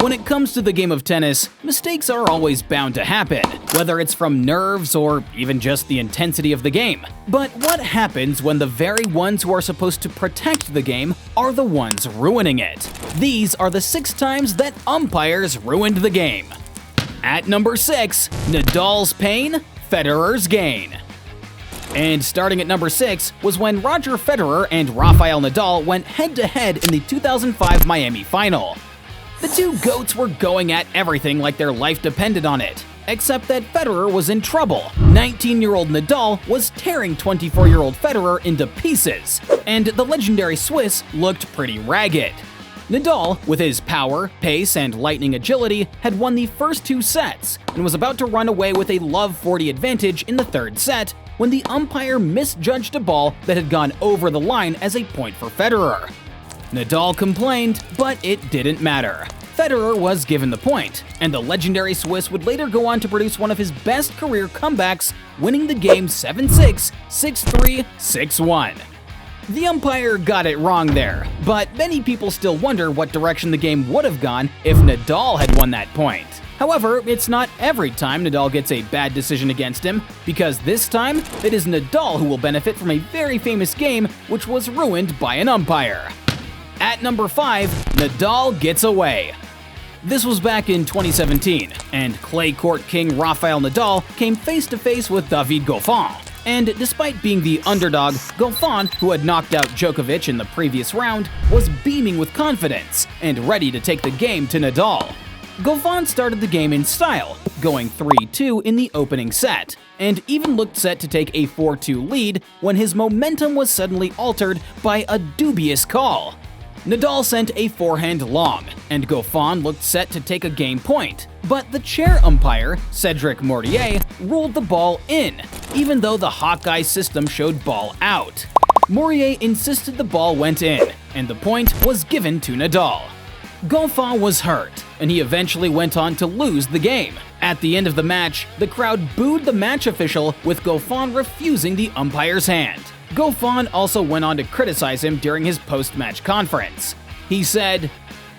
When it comes to the game of tennis, mistakes are always bound to happen, whether it's from nerves or even just the intensity of the game. But what happens when the very ones who are supposed to protect the game are the ones ruining it? These are the 6 times that umpires ruined the game. At number 6, Nadal's pain, Federer's gain. And starting at number 6 was when Roger Federer and Rafael Nadal went head-to-head in the 2005 Miami final. The two GOATs were going at everything like their life depended on it, except that Federer was in trouble. 19-year-old Nadal was tearing 24-year-old Federer into pieces, and the legendary Swiss looked pretty ragged. Nadal, with his power, pace, and lightning agility, had won the first 2 sets and was about to run away with a love 40 advantage in the 3rd set when the umpire misjudged a ball that had gone over the line as a point for Federer. Nadal complained, but it didn't matter. Federer was given the point, and the legendary Swiss would later go on to produce one of his best career comebacks, winning the game 7-6, 6-3, 6-1. The umpire got it wrong there, but many people still wonder what direction the game would have gone if Nadal had won that point. However, it's not every time Nadal gets a bad decision against him, because this time, it is Nadal who will benefit from a very famous game which was ruined by an umpire. At number 5, Nadal gets away. This was back in 2017, and clay court king Rafael Nadal came face-to-face with David Goffin. And despite being the underdog, Goffin, who had knocked out Djokovic in the previous round, was beaming with confidence and ready to take the game to Nadal. Goffin started the game in style, going 3-2 in the opening set, and even looked set to take a 4-2 lead when his momentum was suddenly altered by a dubious call. Nadal sent a forehand long, and Goffin looked set to take a game point, but the chair umpire, Cedric Mortier, ruled the ball in, even though the Hawkeye system showed ball out. Mortier insisted the ball went in, and the point was given to Nadal. Goffin was hurt, and he eventually went on to lose the game. At the end of the match, the crowd booed the match official, with Goffin refusing the umpire's hand. Goffin also went on to criticize him during his post-match conference. He said,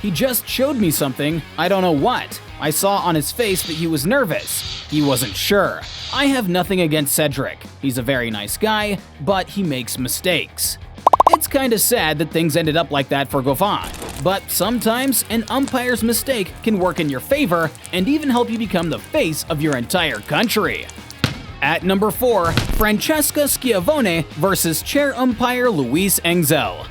"He just showed me something, I don't know what. I saw on his face that he was nervous. He wasn't sure. I have nothing against Cedric. He's a very nice guy, but he makes mistakes." It's kinda sad that things ended up like that for Goffin, but sometimes an umpire's mistake can work in your favor and even help you become the face of your entire country. At number 4, Francesca Schiavone versus chair umpire Luis Engel.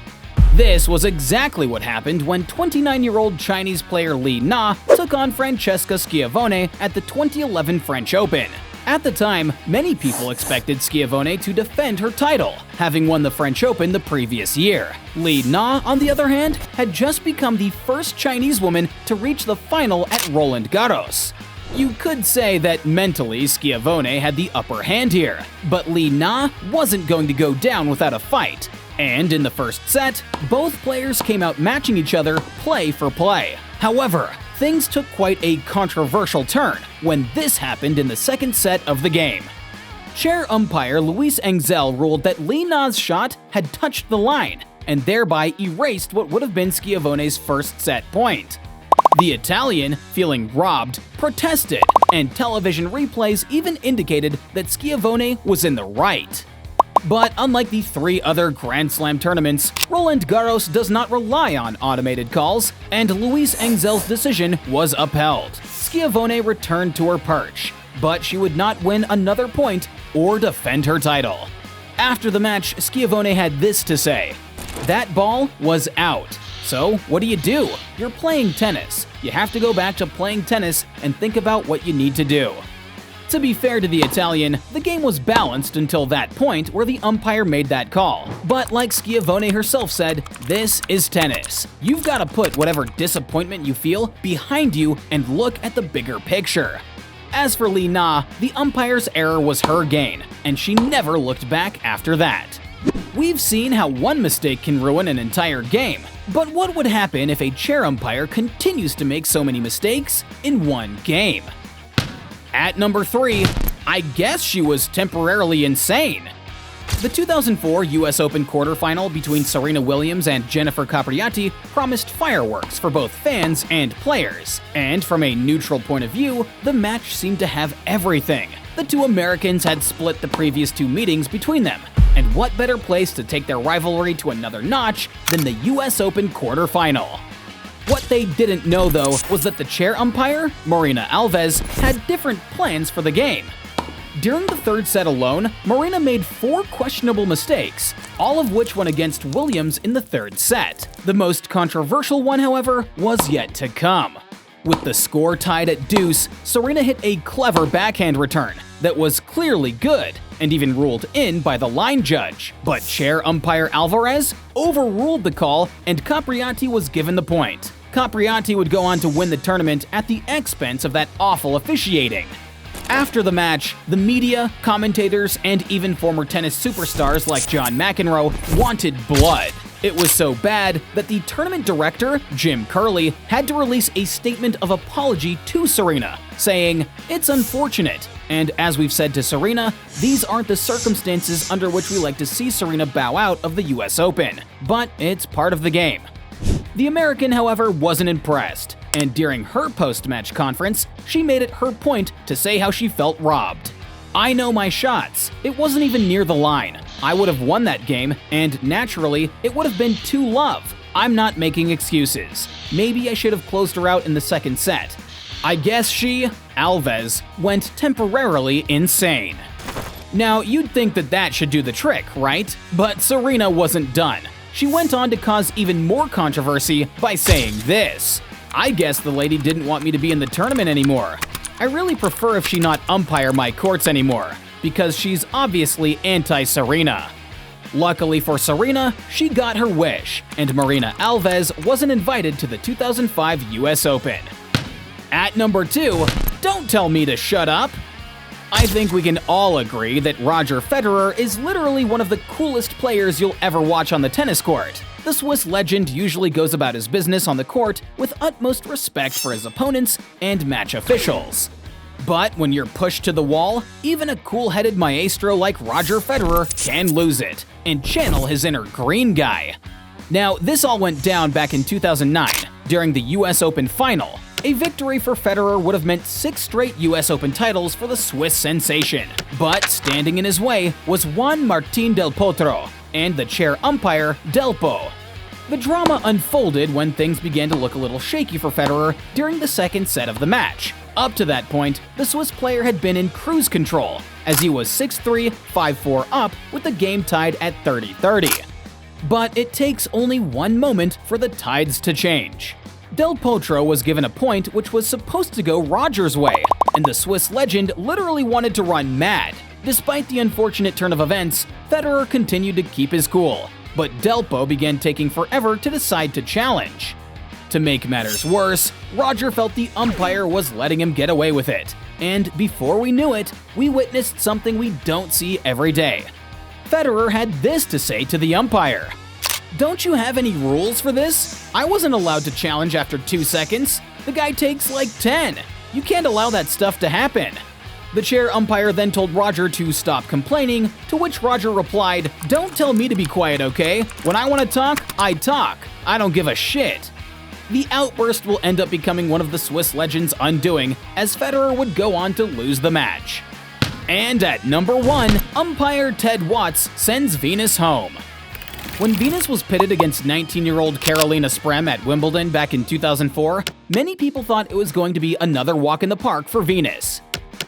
This was exactly what happened when 29-year-old Chinese player Li Na took on Francesca Schiavone at the 2011 French Open. At the time, many people expected Schiavone to defend her title, having won the French Open the previous year. Li Na, on the other hand, had just become the first Chinese woman to reach the final at Roland Garros. You could say that mentally Schiavone had the upper hand here, but Li Na wasn't going to go down without a fight. And in the first set, both players came out matching each other play for play. However, things took quite a controversial turn when this happened in the second set of the game. Chair umpire Luis Engel ruled that Li Na's shot had touched the line, and thereby erased what would have been Schiavone's first set point. The Italian, feeling robbed, protested, and television replays even indicated that Schiavone was in the right. But unlike the 3 other Grand Slam tournaments, Roland Garros does not rely on automated calls, and Luis Engel's decision was upheld. Schiavone returned to her perch, but she would not win another point or defend her title. After the match, Schiavone had this to say: "That ball was out. So, what do? You're playing tennis. You have to go back to playing tennis and think about what you need to do." To be fair to the Italian, the game was balanced until that point where the umpire made that call. But like Schiavone herself said, this is tennis. You've got to put whatever disappointment you feel behind you and look at the bigger picture. As for Li Na, the umpire's error was her gain, and she never looked back after that. We've seen how one mistake can ruin an entire game, but what would happen if a chair umpire continues to make so many mistakes in one game? At number 3, I guess she was temporarily insane. The 2004 US Open quarterfinal between Serena Williams and Jennifer Capriati promised fireworks for both fans and players. And from a neutral point of view, the match seemed to have everything. The two Americans had split the previous two meetings between them. And what better place to take their rivalry to another notch than the US Open quarterfinal? What they didn't know, though, was that the chair umpire, Marina Alves, had different plans for the game. During the third set alone, Marina made 4 questionable mistakes, all of which went against Williams in the third set. The most controversial one, however, was yet to come. With the score tied at deuce, Serena hit a clever backhand return that was clearly good and even ruled in by the line judge. But chair umpire Alvarez overruled the call and Capriati was given the point. Capriati would go on to win the tournament at the expense of that awful officiating. After the match, the media, commentators, and even former tennis superstars like John McEnroe wanted blood. It was so bad that the tournament director, Jim Curley, had to release a statement of apology to Serena, saying, "It's unfortunate, and as we've said to Serena, these aren't the circumstances under which we like to see Serena bow out of the US Open, but it's part of the game." The American, however, wasn't impressed, and during her post-match conference, she made it her point to say how she felt robbed. "I know my shots. It wasn't even near the line. I would have won that game, and naturally, it would have been 2-love. I'm not making excuses. Maybe I should have closed her out in the second set. I guess she, Alves, went temporarily insane." Now, you'd think that that should do the trick, right? But Serena wasn't done. She went on to cause even more controversy by saying this: "I guess the lady didn't want me to be in the tournament anymore. I really prefer if she not umpire my courts anymore, because she's obviously anti-Serena." Luckily for Serena, she got her wish, and Marina Alves wasn't invited to the 2005 US Open. At number 2, don't tell me to shut up. I think we can all agree that Roger Federer is literally one of the coolest players you'll ever watch on the tennis court. The Swiss legend usually goes about his business on the court with utmost respect for his opponents and match officials. But when you're pushed to the wall, even a cool-headed maestro like Roger Federer can lose it and channel his inner green guy. Now, this all went down back in 2009 during the US Open final. A victory for Federer would have meant 6 straight US Open titles for the Swiss sensation. But standing in his way was Juan Martín del Potro and the chair umpire Delpo. The drama unfolded when things began to look a little shaky for Federer during the second set of the match. Up to that point, the Swiss player had been in cruise control, as he was 6-3, 5-4 up with the game tied at 30-30. But it takes only one moment for the tides to change. Del Potro was given a point which was supposed to go Roger's way, and the Swiss legend literally wanted to run mad. Despite the unfortunate turn of events, Federer continued to keep his cool, but Delpo began taking forever to decide to challenge. To make matters worse, Roger felt the umpire was letting him get away with it, and before we knew it, we witnessed something we don't see every day. Federer had this to say to the umpire: "Don't you have any rules for this? I wasn't allowed to challenge after 2 seconds. The guy takes like 10. You can't allow that stuff to happen." The chair umpire then told Roger to stop complaining, to which Roger replied, "Don't tell me to be quiet, okay? When I want to talk, I talk. I don't give a shit." The outburst will end up becoming one of the Swiss legend's undoing, as Federer would go on to lose the match. And at number 1, umpire Ted Watts sends Venus home. When Venus was pitted against 19-year-old Carolina Sprem at Wimbledon back in 2004, many people thought it was going to be another walk in the park for Venus.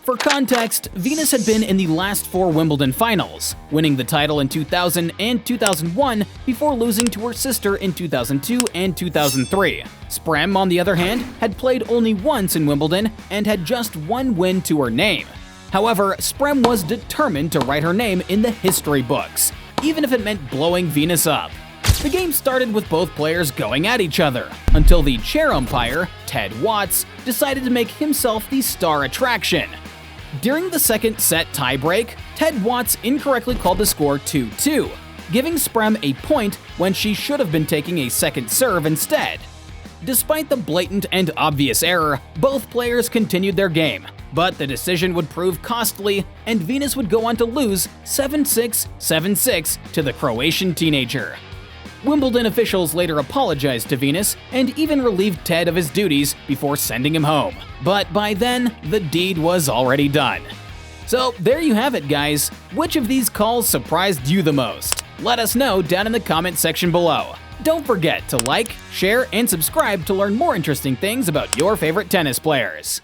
For context, Venus had been in the last 4 Wimbledon finals, winning the title in 2000 and 2001 before losing to her sister in 2002 and 2003. Sprem, on the other hand, had played only once in Wimbledon and had just 1 win to her name. However, Sprem was determined to write her name in the history books, even if it meant blowing Venus up. The game started with both players going at each other, until the chair umpire, Ted Watts, decided to make himself the star attraction. During the second set tiebreak, Ted Watts incorrectly called the score 2-2, giving Sprem a point when she should have been taking a second serve instead. Despite the blatant and obvious error, both players continued their game, but the decision would prove costly, and Venus would go on to lose 7-6, 7-6 to the Croatian teenager. Wimbledon officials later apologized to Venus and even relieved Ted of his duties before sending him home. But by then, the deed was already done. So there you have it, guys. Which of these calls surprised you the most? Let us know down in the comment section below. Don't forget to like, share, and subscribe to learn more interesting things about your favorite tennis players.